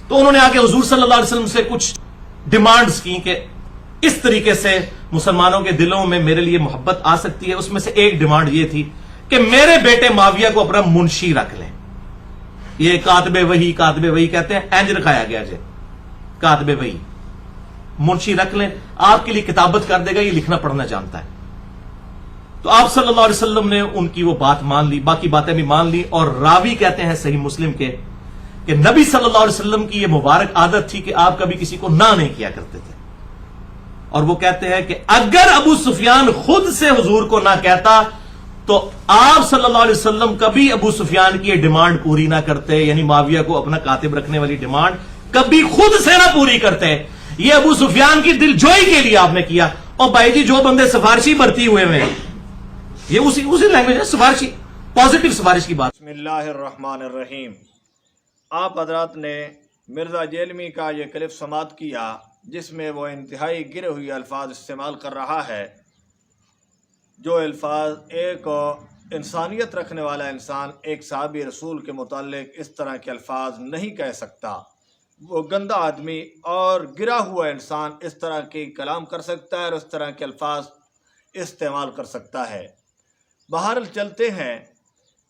تو انہوں نے آ کے حضور صلی اللہ علیہ وسلم سے کچھ ڈیمانڈز کی کہ اس طریقے سے مسلمانوں کے دلوں میں میرے لیے محبت آ سکتی ہے. اس میں سے ایک ڈیمانڈ یہ تھی کہ میرے بیٹے معاویہ کو اپنا منشی رکھ لیں. یہ کاتب وحی کہتے ہیں، اینج رکھایا گیا جی، کاتب وحی، منشی رکھ لیں، آپ کے لیے کتابت کر دے گا، یہ لکھنا پڑھنا جانتا ہے. تو آپ صلی اللہ علیہ وسلم نے ان کی وہ بات مان لی، باقی باتیں بھی مان لی. اور راوی کہتے ہیں صحیح مسلم کے کہ نبی صلی اللہ علیہ وسلم کی یہ مبارک عادت تھی کہ آپ کبھی کسی کو نہ نہیں کیا کرتے تھے. اور وہ کہتے ہیں کہ اگر ابو سفیان خود سے حضور کو نہ کہتا تو آپ صلی اللہ علیہ وسلم کبھی ابو سفیان کی یہ ڈیمانڈ پوری نہ کرتے، یعنی معاویہ کو اپنا کاتب رکھنے والی ڈیمانڈ کبھی خود سے نہ پوری کرتے. یہ ابو سفیان کی دل جوئی کے لیے آپ نے کیا. اور بھائی جی جو بندے سفارشی بھرتی ہوئے ہیں، یہ اسی لینگویج ہے، سفارشی، پازیٹو سفارش کی بات. بسم اللہ الرحمن الرحیم. آپ حضرات نے مرزا جیلمی کا یہ کلپ سماعت کیا جس میں وہ انتہائی گرے ہوئے الفاظ استعمال کر رہا ہے، جو الفاظ ایک انسانیت رکھنے والا انسان ایک صحابی رسول کے متعلق اس طرح کے الفاظ نہیں کہہ سکتا. وہ گندا آدمی اور گرا ہوا انسان اس طرح کے کلام کر سکتا ہے اور اس طرح کے الفاظ استعمال کر سکتا ہے. بہرحال چلتے ہیں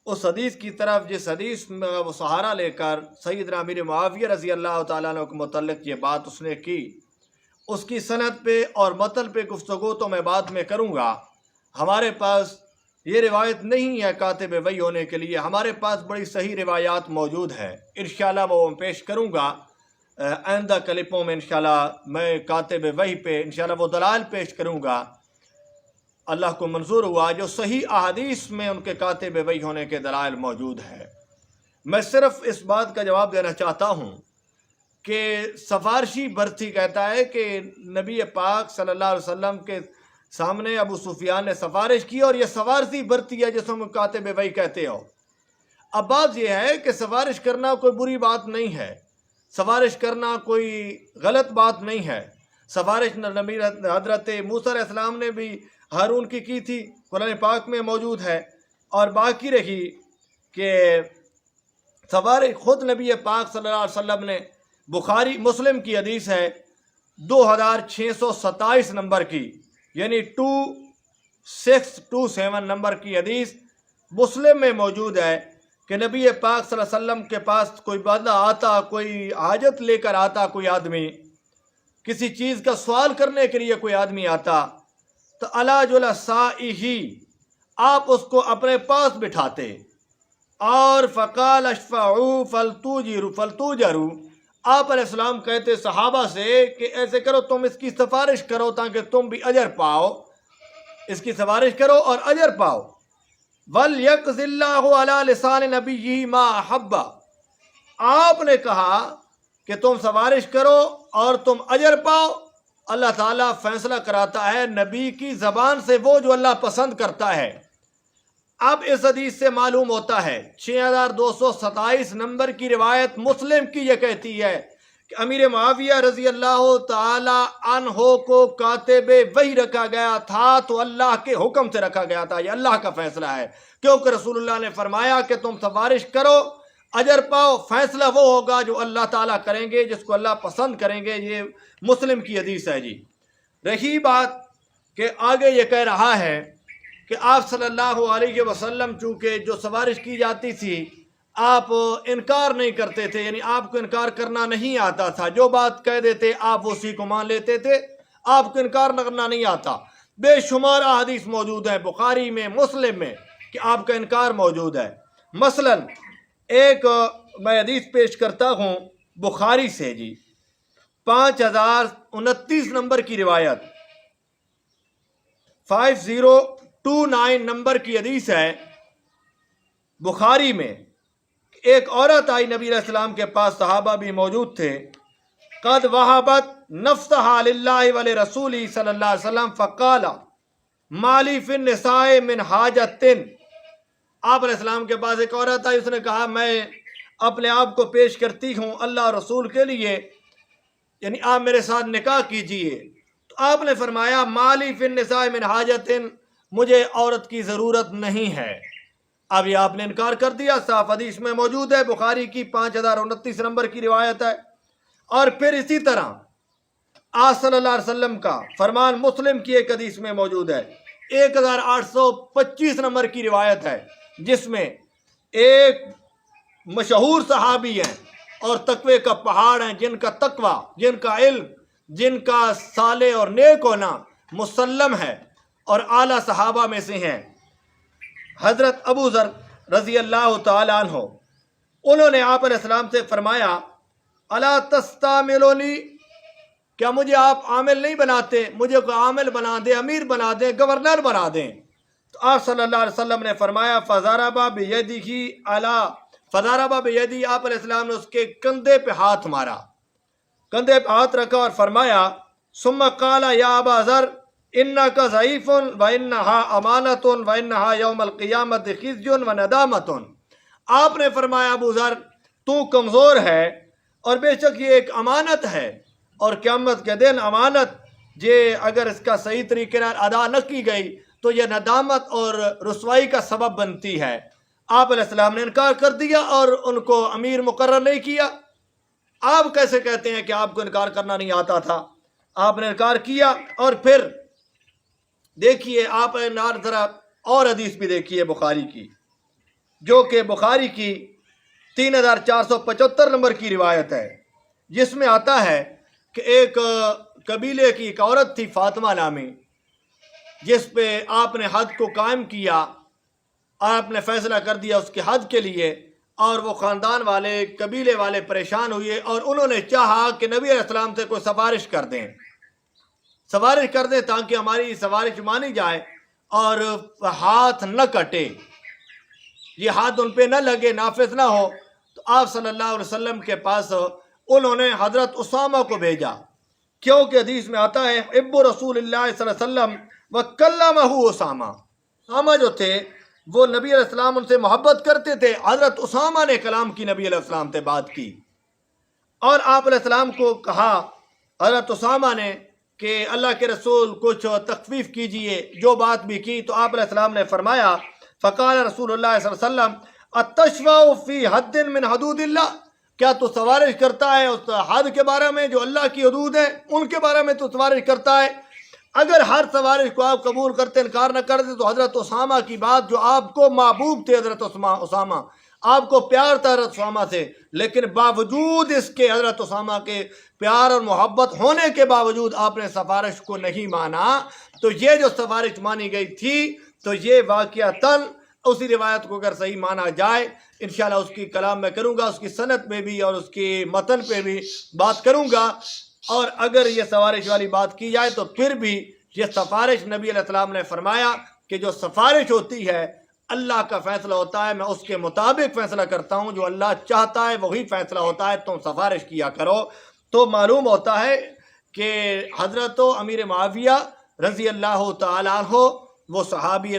اس حدیث کی طرف جس حدیث میں وہ سہارا لے کر سیدنا امیر معاویہ رضی اللہ تعالیٰ عنہ کے متعلق یہ بات اس نے کی. اس کی سند پہ اور متن پہ گفتگو تو میں بعد میں کروں گا. ہمارے پاس یہ روایت نہیں ہے کاتب وحی ہونے کے لیے، ہمارے پاس بڑی صحیح روایات موجود ہیں. انشاءاللہ وہ پیش کروں گا آئندہ کلپوں میں. انشاءاللہ میں کاتب وحی پہ انشاءاللہ وہ دلائل پیش کروں گا، اللہ کو منظور ہوا، جو صحیح احادیث میں ان کے کاتب وحی ہونے کے دلائل موجود ہے. میں صرف اس بات کا جواب دینا چاہتا ہوں کہ سفارشی برتی کہتا ہے کہ نبی پاک صلی اللہ علیہ وسلم کے سامنے ابو سفیان نے سفارش کی، اور یہ سفارشی برتی ہے جس میں کاتب وحی کہتے ہو. اب بات یہ ہے کہ سفارش کرنا کوئی بری بات نہیں ہے، سفارش کرنا کوئی غلط بات نہیں ہے. سفارش نبی حضرت موسیٰ علیہ السلام نے بھی ہارون کی تھی، قرآن پاک میں موجود ہے. اور باقی رہی کہ سفارش خود نبی پاک صلی اللہ علیہ وسلم نے، بخاری مسلم کی حدیث ہے 2627 نمبر کی، یعنی 2627 نمبر کی حدیث مسلم میں موجود ہے کہ نبی پاک صلی اللہ علیہ وسلم کے پاس کوئی بندہ آتا، کوئی حاجت لے کر آتا، کوئی آدمی کسی چیز کا سوال کرنے کے لیے کوئی آدمی آتا تو علاج السائحی آپ اس کو اپنے پاس بٹھاتے اور فقال اشفعوا فلتوجروا. آپ علیہ السلام کہتے صحابہ سے کہ ایسے کرو، تم اس کی سفارش کرو تاکہ تم بھی اجر پاؤ، اس کی سفارش کرو اور اجر پاؤ. وَلْيَقْضِ اللَّهُ عَلَى لِسَانِ نَبِيِّهِ مَا أَحَبَّ. آپ نے کہا کہ تم سفارش کرو اور تم اجر پاؤ. اللہ تعالیٰ فیصلہ کراتا ہے نبی کی زبان سے وہ جو اللہ پسند کرتا ہے. اب اس حدیث سے معلوم ہوتا ہے 6227 نمبر کی روایت مسلم کی یہ کہتی ہے کہ امیر معاویہ رضی اللہ تعالی عنہ کو کاتب وحی رکھا گیا تھا تو اللہ کے حکم سے رکھا گیا تھا. یہ اللہ کا فیصلہ ہے، کیونکہ رسول اللہ نے فرمایا کہ تم سفارش کرو اجر پاؤ. فیصلہ وہ ہوگا جو اللہ تعالیٰ کریں گے، جس کو اللہ پسند کریں گے. یہ مسلم کی حدیث ہے جی. رہی بات کہ آگے یہ کہہ رہا ہے کہ آپ صلی اللہ علیہ وسلم چونکہ جو سفارش کی جاتی تھی آپ انکار نہیں کرتے تھے، یعنی آپ کو انکار کرنا نہیں آتا تھا. جو بات کہہ دیتے آپ اسی کو مان لیتے تھے، آپ کو انکار کرنا نہیں آتا. بے شمار احادیث موجود ہیں بخاری میں، مسلم میں، کہ آپ کا انکار موجود ہے. مثلا ایک میں حدیث پیش کرتا ہوں بخاری سے جی، 5029 نمبر کی روایت، 5029 نمبر کی حدیث ہے بخاری میں. ایک عورت آئی نبی علیہ السلام کے پاس، صحابہ بھی موجود تھے. قد وہبت نفسہا للہ ولرسولہ صلی اللہ علیہ وسلم فقال ما لی فی النساء من حاجت. آپ علیہ السلام کے پاس ایک عورت آئی، اس نے کہا میں اپنے آپ کو پیش کرتی ہوں اللہ اور رسول کے لیے، یعنی آپ میرے ساتھ نکاح کیجئے. تو آپ نے فرمایا ما لی فی النساء من حاجت، مجھے عورت کی ضرورت نہیں ہے. اب یہ آپ نے انکار کر دیا، صاف حدیث میں موجود ہے، بخاری کی 5029 نمبر کی روایت ہے. اور پھر اسی طرح آج صلی اللہ علیہ وسلم کا فرمان مسلم کی ایک حدیث میں موجود ہے، 1825 نمبر کی روایت ہے، جس میں ایک مشہور صحابی ہیں اور تقوی کا پہاڑ ہیں، جن کا تقوی، جن کا علم، جن کا صالح اور نیک ہونا مسلم ہے اور اعلیٰ صحابہ میں سے ہیں، حضرت ابو ذر رضی اللہ تعالیٰ عنہ۔ انہوں نے آپ علیہ السلام سے فرمایا، الا تستعملونی، کیا مجھے آپ عامل نہیں بناتے؟ مجھے کوئی عامل بنا دیں، امیر بنا دیں، گورنر بنا دیں۔ تو آپ صلی اللہ علیہ وسلم نے فرمایا فضرب بیدہ علی، فضرب بیدہ، آپ علیہ السلام نے اس کے کندھے پہ ہاتھ مارا، کندھے پہ ہاتھ رکھا اور فرمایا ثم قال یا ابا ذر انک ضعیف وانھا امانۃ وانھا یوم القیامۃ خزی وندامۃ۔ آپ نے فرمایا ابو ذر تو کمزور ہے اور بے شک یہ ایک امانت ہے، اور قیامت کے دن امانت اگر اس کا صحیح طریقے سے ادا نہ کی گئی تو یہ ندامت اور رسوائی کا سبب بنتی ہے۔ آپ علیہ السلام نے انکار کر دیا اور ان کو امیر مقرر نہیں کیا۔ آپ کیسے کہتے ہیں کہ آپ کو انکار کرنا نہیں آتا تھا؟ آپ نے انکار کیا۔ اور پھر دیکھیے، آپ ذرا اور حدیث بھی دیکھیے بخاری کی، جو کہ بخاری کی 3475 نمبر کی روایت ہے، جس میں آتا ہے کہ ایک قبیلے کی ایک عورت تھی فاطمہ نامی، جس پہ آپ نے حد کو قائم کیا اور آپ نے فیصلہ کر دیا اس کے حد کے لیے، اور وہ خاندان والے، قبیلے والے پریشان ہوئے اور انہوں نے چاہا کہ نبی علیہ السلام سے کوئی سفارش کر دیں، تاکہ ہماری سفارش مانی جائے اور ہاتھ نہ کٹے، یہ ہاتھ ان پہ نہ لگے، نافذ نہ ہو۔ تو آپ صلی اللہ علیہ وسلم کے پاس انہوں نے حضرت اسامہ کو بھیجا، کیونکہ حدیث میں آتا ہے ابو رسول اللہ صلی اللہ علیہ وسلم وکلمہ اسامہ، اسامہ جو تھے وہ نبی علیہ السلام ان سے محبت کرتے تھے، حضرت اسامہ نے کلام کی، نبی علیہ السلام سے بات کی، اور آپ علیہ السلام کو کہا حضرت اسامہ نے کہ اللہ کے رسول کچھ تخفیف کیجئے، جو بات بھی کی تو آپ علیہ السلام نے فرمایا فقال رسول اللہ صلی اللہ علیہ وسلم اتشفع فی حد من حدود اللہ، کیا تو سفارش کرتا ہے اس حد کے بارے میں جو اللہ کی حدود ہیں، ان کے بارے میں تو سفارش کرتا ہے؟ اگر ہر سفارش کو آپ قبول کرتے، انکار نہ کرتے، تو حضرت اسامہ کی بات، جو آپ کو محبوب تھے حضرت اسامہ، آپ کو پیار تھا حضرت اسامہ سے، لیکن باوجود اس کے، حضرت اسامہ کے پیار اور محبت ہونے کے باوجود آپ نے سفارش کو نہیں مانا، تو یہ جو سفارش مانی گئی تھی تو یہ واقعتاً اسی روایت کو اگر صحیح مانا جائے، انشاءاللہ اس کی کلام میں کروں گا، اس کی سند پہ بھی اور اس کی متن پہ بھی بات کروں گا، اور اگر یہ سفارش والی بات کی جائے تو پھر بھی یہ سفارش نبی علیہ السلام نے فرمایا کہ جو سفارش ہوتی ہے اللہ کا فیصلہ ہوتا ہے، میں اس کے مطابق فیصلہ کرتا ہوں، جو اللہ چاہتا ہے وہی فیصلہ ہوتا ہے، تم سفارش کیا کرو۔ تو معلوم ہوتا ہے کہ حضرت امیر معاویہ رضی اللہ تعالیٰ عنہ وہ صحابی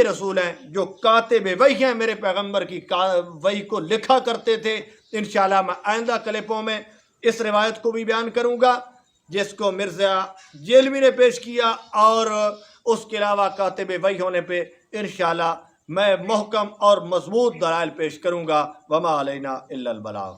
رسول ہیں، جو کاتب وحی ہیں، میرے پیغمبر کی وحی کو لکھا کرتے تھے۔ انشاءاللہ میں آئندہ کلپوں میں اس روایت کو بھی بیان کروں گا، جس کو مرزا جیلوی نے پیش کیا، اور اس کے علاوہ کاتب وحی ہونے پہ انشاءاللہ میں محکم اور مضبوط دلائل پیش کروں گا۔ وما علینا الا البلاغ۔